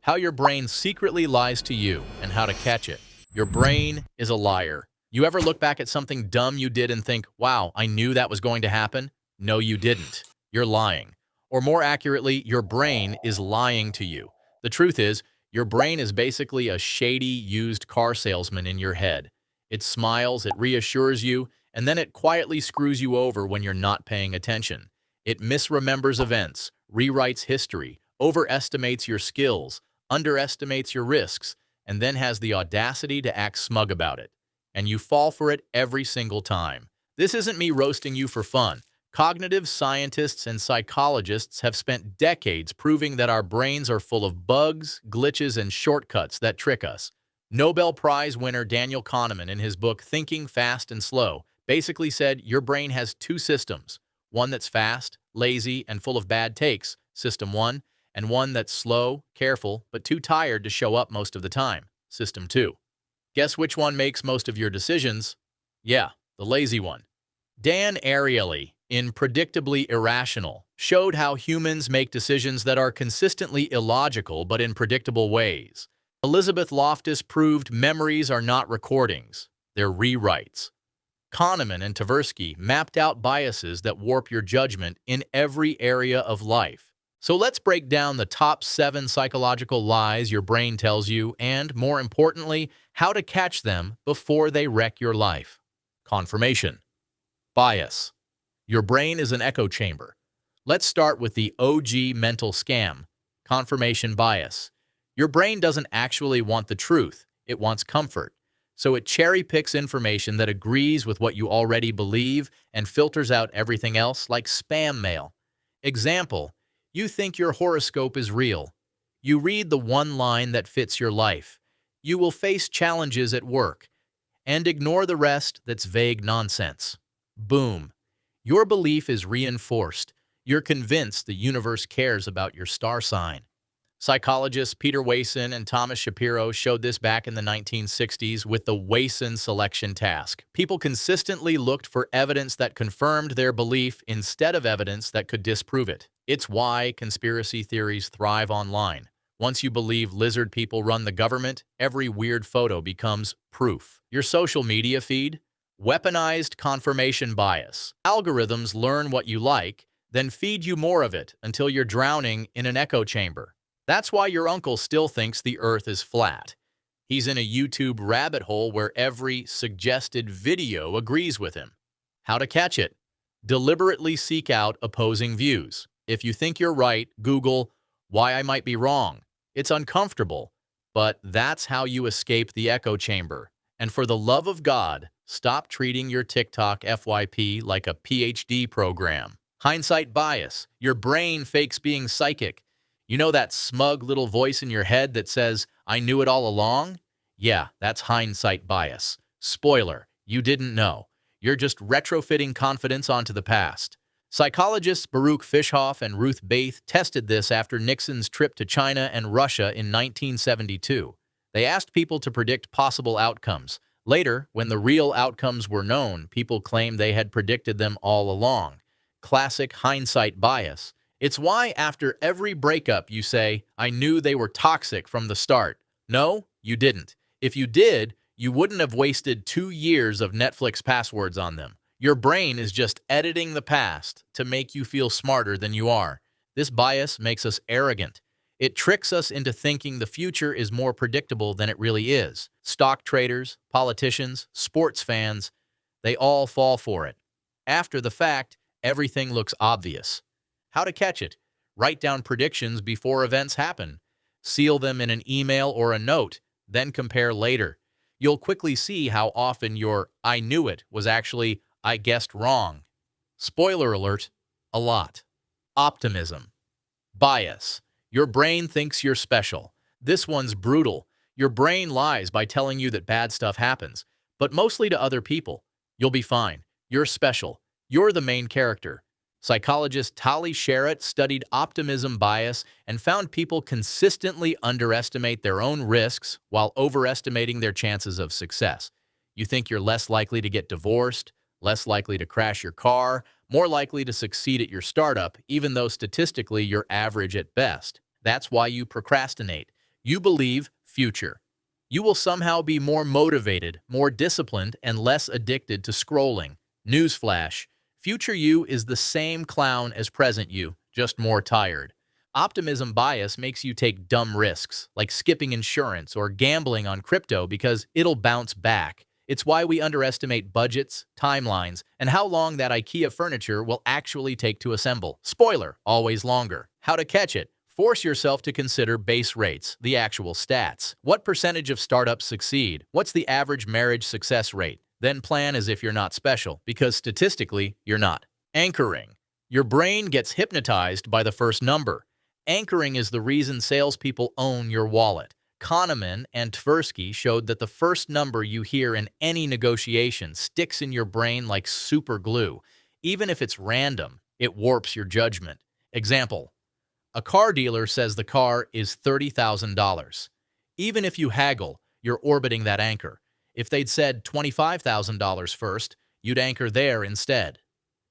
How your brain secretly lies to you and how to catch it. Your brain is a liar. You ever look back at something dumb you did and think, wow, I knew that was going to happen? No, you didn't. You're lying. Or more accurately, your brain is lying to you. The truth is, your brain is basically a shady used car salesman in your head. It smiles, it reassures you, and then it quietly screws you over when you're not paying attention. It misremembers events, rewrites history, overestimates your skills, underestimates your risks, and then has the audacity to act smug about it. And you fall for it every single time. This isn't me roasting you for fun. Cognitive scientists and psychologists have spent decades proving that our brains are full of bugs, glitches, and shortcuts that trick us. Nobel Prize winner Daniel Kahneman, in his book Thinking Fast and Slow, basically said your brain has two systems, one that's fast, lazy, and full of bad takes, System 1, and one that's slow, careful, but too tired to show up most of the time, System 2. Guess which one makes most of your decisions? Yeah, the lazy one. Dan Ariely, in Predictably Irrational, showed how humans make decisions that are consistently illogical but in predictable ways. Elizabeth Loftus proved memories are not recordings, they're rewrites. Kahneman and Tversky mapped out biases that warp your judgment in every area of life. So let's break down the top 7 psychological lies your brain tells you and, more importantly, how to catch them before they wreck your life. Confirmation. Bias. Your brain is an echo chamber. Let's start with the OG mental scam, confirmation bias. Your brain doesn't actually want the truth, it wants comfort. So it cherry-picks information that agrees with what you already believe and filters out everything else like spam mail. Example, you think your horoscope is real. You read the one line that fits your life. You will face challenges at work and ignore the rest that's vague nonsense. Boom. Your belief is reinforced. You're convinced the universe cares about your star sign. Psychologists Peter Wason and Thomas Shapiro showed this back in the 1960s with the Wason selection task. People consistently looked for evidence that confirmed their belief instead of evidence that could disprove it. It's why conspiracy theories thrive online. Once you believe lizard people run the government, every weird photo becomes proof. Your social media feed? Weaponized confirmation bias. Algorithms learn what you like, then feed you more of it until you're drowning in an echo chamber. That's why your uncle still thinks the earth is flat. He's in a YouTube rabbit hole where every suggested video agrees with him. How to catch it? Deliberately seek out opposing views. If you think you're right, Google why I might be wrong. It's uncomfortable, but that's how you escape the echo chamber. And for the love of God, stop treating your TikTok FYP like a PhD program. Hindsight bias. Your brain fakes being psychic. You know that smug little voice in your head that says, I knew it all along? Yeah, that's hindsight bias. Spoiler, you didn't know. You're just retrofitting confidence onto the past. Psychologists Baruch Fishoff and Ruth Bath tested this after Nixon's trip to China and Russia in 1972. They asked people to predict possible outcomes. Later, when the real outcomes were known, people claimed they had predicted them all along. Classic hindsight bias. It's why after every breakup you say, I knew they were toxic from the start. No, you didn't. If you did, you wouldn't have wasted 2 years of Netflix passwords on them. Your brain is just editing the past to make you feel smarter than you are. This bias makes us arrogant. It tricks us into thinking the future is more predictable than it really is. Stock traders, politicians, sports fans, they all fall for it. After the fact, everything looks obvious. How to catch it? Write down predictions before events happen. Seal them in an email or a note, then compare later. You'll quickly see how often your I knew it was actually I guessed wrong. Spoiler alert, a lot. Optimism. Bias. Your brain thinks you're special. This one's brutal. Your brain lies by telling you that bad stuff happens, but mostly to other people. You'll be fine. You're special. You're the main character. Psychologist Tali Sharot studied optimism bias and found people consistently underestimate their own risks while overestimating their chances of success. You think you're less likely to get divorced, less likely to crash your car, more likely to succeed at your startup, even though statistically you're average at best. That's why you procrastinate. You believe future. You will somehow be more motivated, more disciplined, and less addicted to scrolling. Newsflash: future you is the same clown as present you, just more tired. Optimism bias makes you take dumb risks, like skipping insurance or gambling on crypto because it'll bounce back. It's why we underestimate budgets, timelines, and how long that IKEA furniture will actually take to assemble. Spoiler, always longer. How to catch it? Force yourself to consider base rates, the actual stats. What percentage of startups succeed? What's the average marriage success rate? Then plan as if you're not special, because statistically, you're not. Anchoring. Your brain gets hypnotized by the first number. Anchoring is the reason salespeople own your wallet. Kahneman and Tversky showed that the first number you hear in any negotiation sticks in your brain like super glue. Even if it's random, it warps your judgment. Example: a car dealer says the car is $30,000. Even if you haggle, you're orbiting that anchor. If they'd said $25,000 first, you'd anchor there instead.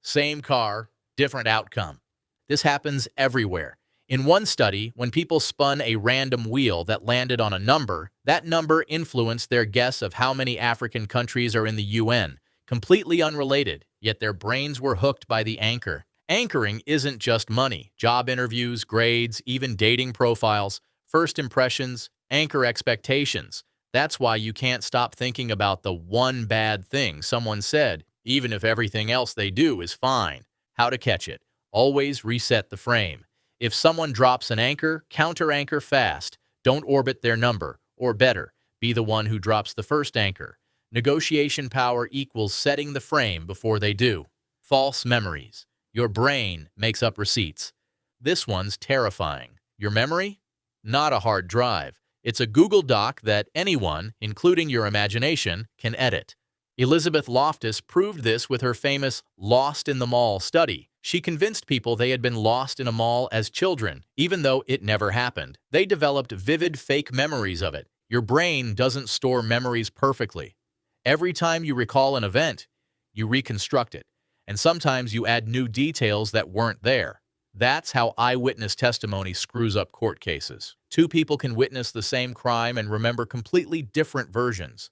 Same car, different outcome. This happens everywhere. In one study, when people spun a random wheel that landed on a number, that number influenced their guess of how many African countries are in the UN. Completely unrelated, yet their brains were hooked by the anchor. Anchoring isn't just money. Job interviews, grades, even dating profiles, first impressions, anchor expectations. That's why you can't stop thinking about the one bad thing someone said, even if everything else they do is fine. How to catch it? Always reset the frame. If someone drops an anchor, counter-anchor fast. Don't orbit their number. Or better, be the one who drops the first anchor. Negotiation power equals setting the frame before they do. False memories. Your brain makes up receipts. This one's terrifying. Your memory? Not a hard drive. It's a Google Doc that anyone, including your imagination, can edit. Elizabeth Loftus proved this with her famous Lost in the Mall study. She convinced people they had been lost in a mall as children, even though it never happened. They developed vivid fake memories of it. Your brain doesn't store memories perfectly. Every time you recall an event, you reconstruct it, and sometimes you add new details that weren't there. That's how eyewitness testimony screws up court cases. Two people can witness the same crime and remember completely different versions.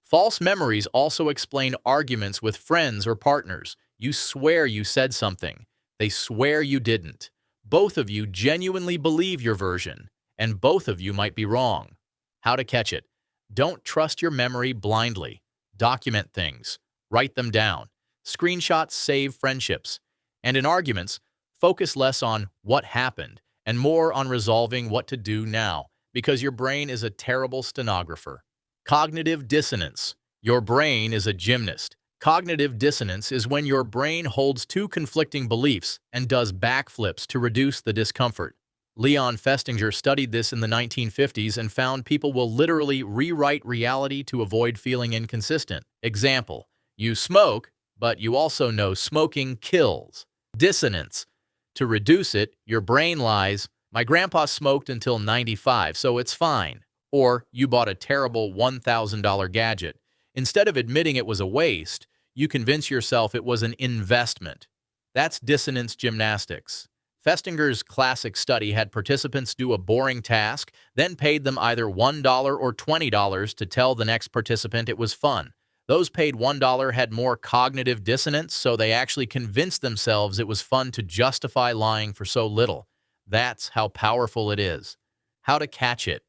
False memories also explain arguments with friends or partners. You swear you said something. They swear you didn't. Both of you genuinely believe your version, and both of you might be wrong. How to catch it? Don't trust your memory blindly. Document things. Write them down. Screenshots save friendships. And in arguments, focus less on what happened and more on resolving what to do now, because your brain is a terrible stenographer. Cognitive dissonance. Your brain is a gymnast. Cognitive dissonance is when your brain holds two conflicting beliefs and does backflips to reduce the discomfort. Leon Festinger studied this in the 1950s and found people will literally rewrite reality to avoid feeling inconsistent. Example: you smoke, but you also know smoking kills. Dissonance. To reduce it, your brain lies, "My grandpa smoked until 95, so it's fine." Or, "You bought a terrible $1,000 gadget." Instead of admitting it was a waste, you convince yourself it was an investment. That's dissonance gymnastics. Festinger's classic study had participants do a boring task, then paid them either $1 or $20 to tell the next participant it was fun. Those paid $1 had more cognitive dissonance, so they actually convinced themselves it was fun to justify lying for so little. That's how powerful it is. How to catch it?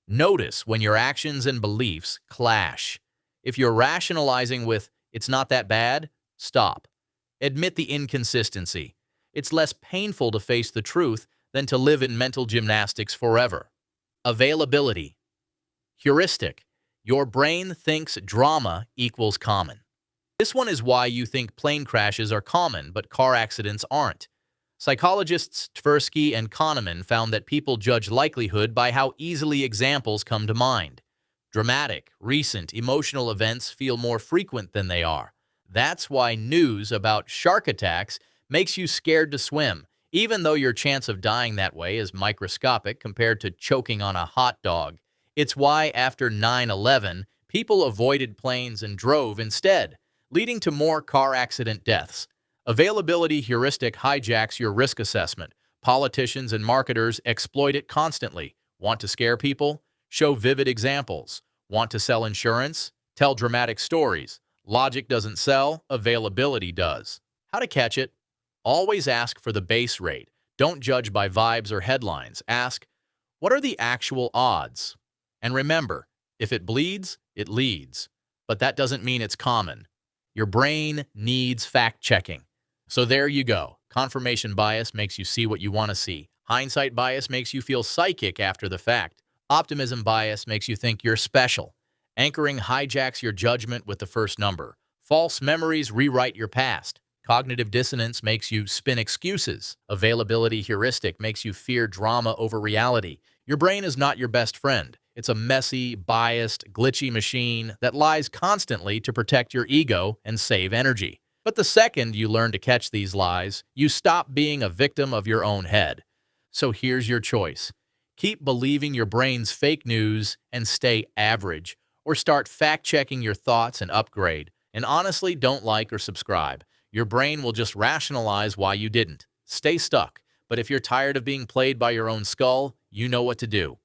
Notice when your actions and beliefs clash. If you're rationalizing with, "It's not that bad," stop. Admit the inconsistency. It's less painful to face the truth than to live in mental gymnastics forever. Availability. Heuristic. Your brain thinks drama equals common. This one is why you think plane crashes are common, but car accidents aren't. Psychologists Tversky and Kahneman found that people judge likelihood by how easily examples come to mind. Dramatic, recent, emotional events feel more frequent than they are. That's why news about shark attacks makes you scared to swim, even though your chance of dying that way is microscopic compared to choking on a hot dog. It's why after 9/11, people avoided planes and drove instead, leading to more car accident deaths. Availability heuristic hijacks your risk assessment. Politicians and marketers exploit it constantly. Want to scare people? Show vivid examples. Want to sell insurance? Tell dramatic stories. Logic doesn't sell, availability does. How to catch it? Always ask for the base rate. Don't judge by vibes or headlines. Ask, what are the actual odds? And remember, if it bleeds, it leads. But that doesn't mean it's common. Your brain needs fact-checking. So there you go. Confirmation bias makes you see what you want to see. Hindsight bias makes you feel psychic after the fact. Optimism bias makes you think you're special. Anchoring hijacks your judgment with the first number. False memories rewrite your past. Cognitive dissonance makes you spin excuses. Availability heuristic makes you fear drama over reality. Your brain is not your best friend. It's a messy, biased, glitchy machine that lies constantly to protect your ego and save energy. But the second you learn to catch these lies, you stop being a victim of your own head. So here's your choice. Keep believing your brain's fake news and stay average, or start fact-checking your thoughts and upgrade. And honestly, don't like or subscribe. Your brain will just rationalize why you didn't. Stay stuck. But if you're tired of being played by your own skull, you know what to do.